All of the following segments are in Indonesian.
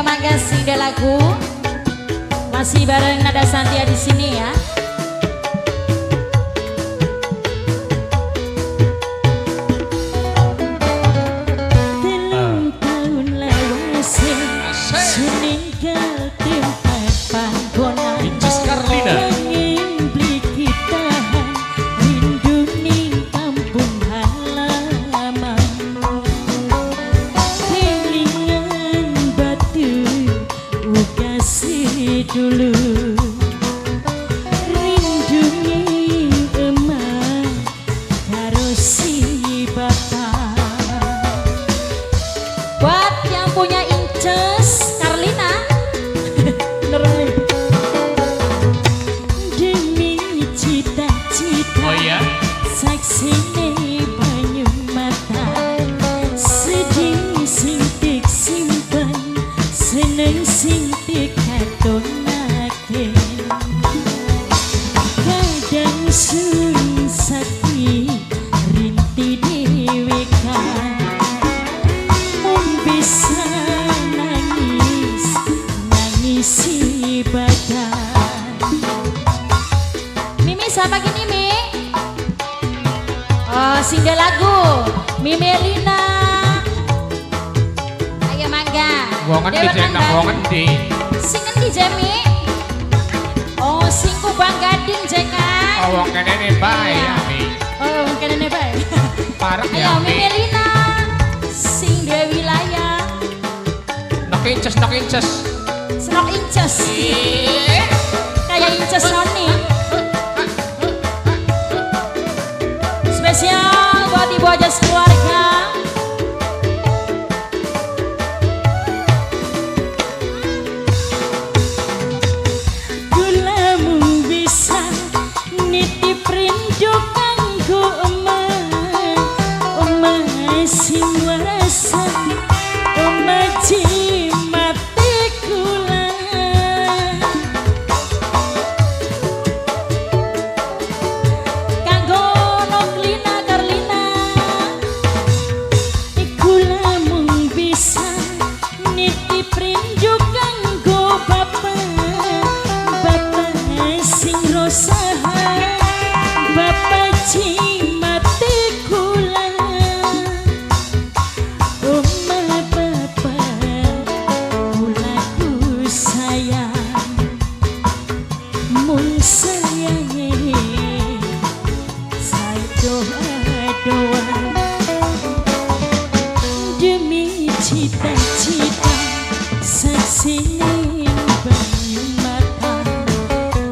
mangga sing lagu masih bareng Nada Santia di sini ya. Dulu rindungi emak karo si bapak. Buat yang punya inces Karlina demi cita-cita, oh ya, saksine banyu mata, sedih sing tik simpen, seneng sing tik katon. Kadang sun sakti rinti dewekan, mun bisa nangis nangisi badan. Mimi siapa gini Mi? Oh sing lagu Mimi Lina. Ayo mangga. Wongan di jenang wongan di. Sing endi Jemi? Oh sing Kubang Gading Jeka. Oh wong kene ne bae ya Mi. Oh wong kene ne bae. Parek Ayo ya Mi. Mimi Lina. Sing dua wilayah. Nok inces nok inces. Senok inces. Kayak inces Sony. Spesial buat ibu aja keluarga. Demi cita-cita saksine banyu mata,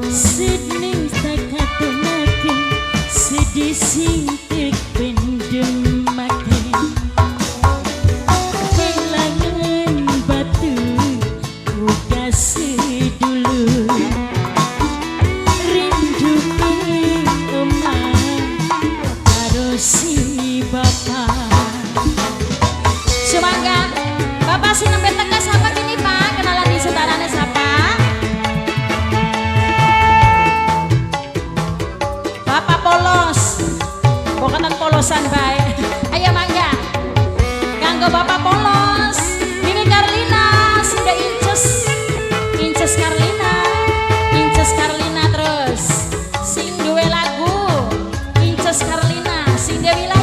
sedih sakatonaken sedih sing tek pendemaken. Kelangan batu uga sedulu, rindu emak karo si bapak. Semangga Bapak sih nembe tengah siapa gini Pak? Kenalan di saudaranya siapa? Bapak polos. Bokatan polosan baik. Ayo mangga. Kanggo Bapak polos. Mimi Karlina sudah inces. Inces Karlina. Inces Karlina terus. Sing duwe lagu. Inces Karlina sing duwe wilayah.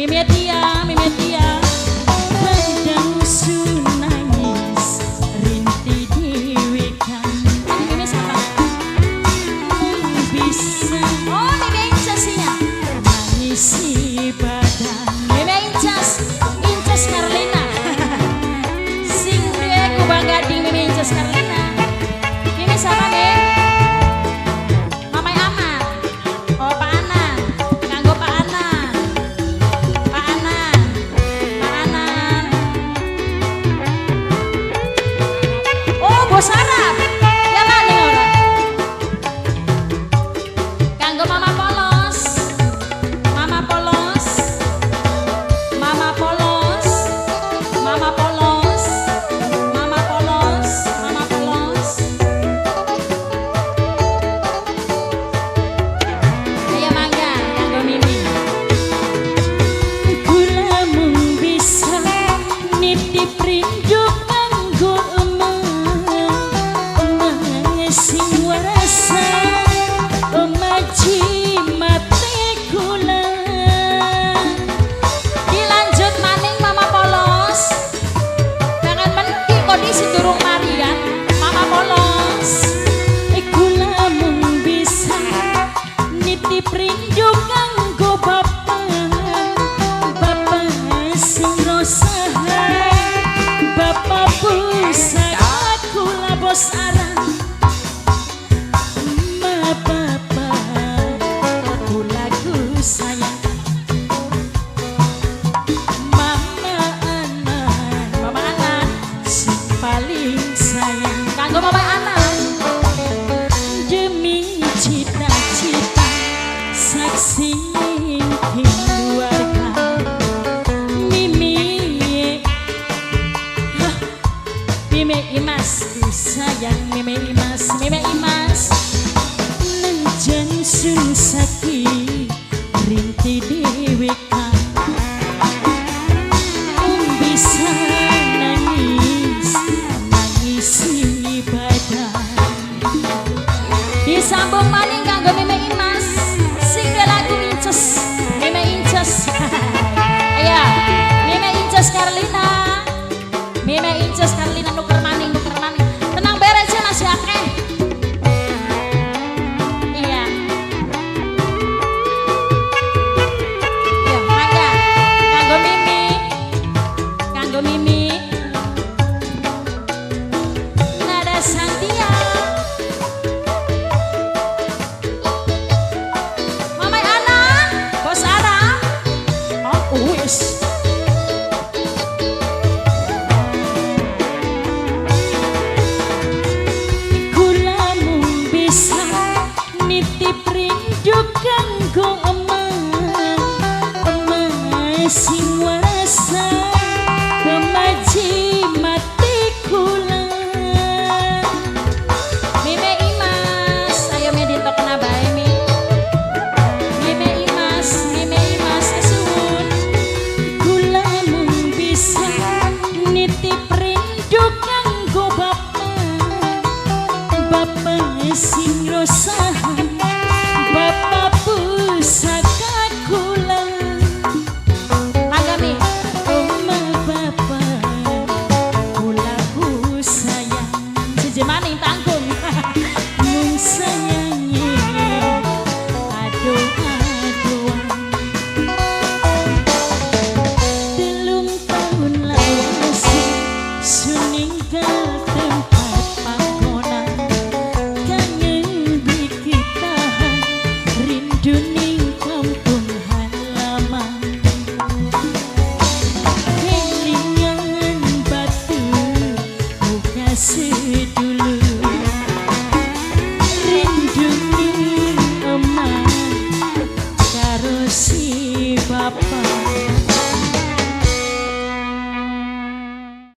Mimetia, mimetia, kadang sunangis, rinti diwikan. Mime siapa? Bisa Oh, Mime Incas ya. mengisi badan. Mime Incas, Incas Carlina. Sing duwe ku bangga di Mime Incas Carlina. Mime siapa deh? Mamai Aman. Oh, Pak Anan. Kanggo Pak Anan. Pak Anan. Pak Anan. Oh, Bos Arab. Ya maning ora. Kanggo Mama Polos. Mama Polos. Mama Polos. Mama Polos. Mama Polos. Mama Polos. Ayo mangga kanggo Mimi. Kula mung bisa nitip rindu kanggo emang sing warasa maji mate kula. Dilanjut maning Mama Polos. Jangan menti kondisi durung marian. Mama Polos. Kula mung bisa nitip rindu kanggo bapak sing rosaha bapak pusaka kula bos arang ma bapak kula ku sayang mama anak sing paling sayang Kanggo Mama Anan. demi cita-cita saksi keluarga Mimi Hah, Mimi Imas ku sayang Mimi Imas nenjan sun saki rinti deweka bisa nangisi badan. Disambung maning kanggo Mime Imas. Sing duwe lagu Incas. Mime Incas. Ayo, Mime Incas Carlina. Mime Incas Carlina nuker maning, nuker maning. Tenang beres ya masih akeh. Iya. Iya, mangga. Kanggo Mimi. Kanggo Mimi. Nada Santia. Mamai Anan, Bos Arab. Oh wis kula mung bisa nitip rindu kanggo emang sing warasa pemaji mati kula. Mime Imas, ayo medito kena bae mi. Mime Imas kesuwun. Kula mung bisa nitip rindu kanggo bapak sing rosaha bapak pusaka kula. Mangga mi. Oma bapak kula ku sayang Siji maning tanggung. mung sayangi aduh-aduhan. 3 tahun lawase suninggal tempat panggonan kangen dikitahan rindu ning kampung halaman kelingan batu muka sedulur